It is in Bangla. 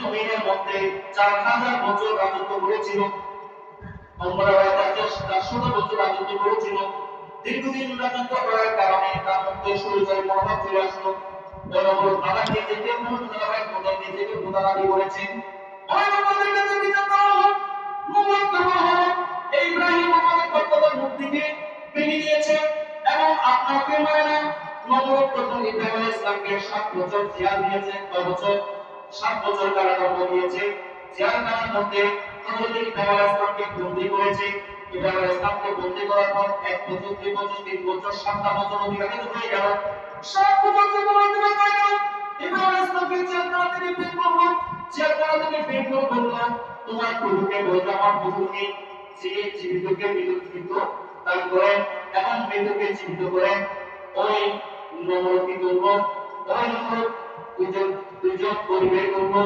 জমিনের মধ্যে 4000 বছর রাজত্ব করেছিল। আমরা 400 বছর রাজত্ব করেছিল। দীর্ঘদিন রাজত্ব করার কারণে তার মধ্যে শরীরের মনোভাব চলে আসলো। বড় তারা নিজেকে নিজেকে প্রতারণা করেছে। আমাদের কাছে বিচার করা হলো, মুবারক করা হলো। ইব্রাহিম আমাদের কর্তব্য মুক্তিকে মেনে নিয়েছে এবং আপনাকে মানে না। নবরত প্রথম ইব্রাহিম ইসলামকে 7 বছর জিয়াল দিয়েছে। কয় বছর? 7 বছর কারাদণ্ড দিয়েছে। জিয়াল খানার মধ্যে হযরত ইব্রাহিম ইসলামকে বন্দী করেছে। ইব্রাহিম ইসলামকে বন্দী করার পর 1 বছর 2 বছর 3 বছর 7টা বছর অতিবাহিত হয়ে গেল। 7 বছর অতিবাহিত হয়ে গেল। ইব্রাহিম ইসলামকে জেলখানা থেকে বের করলো। জেলখানা থেকে বের করে বলল, তোমার প্রভুকে বলতে আমার প্রভুকে যে জীবিতকে মৃত দান করেন এবং মৃতকে জীবিত করেন। ওই নমরূদ কি করলো? ওই নমরূদ দুজন পরিবেশ করলো।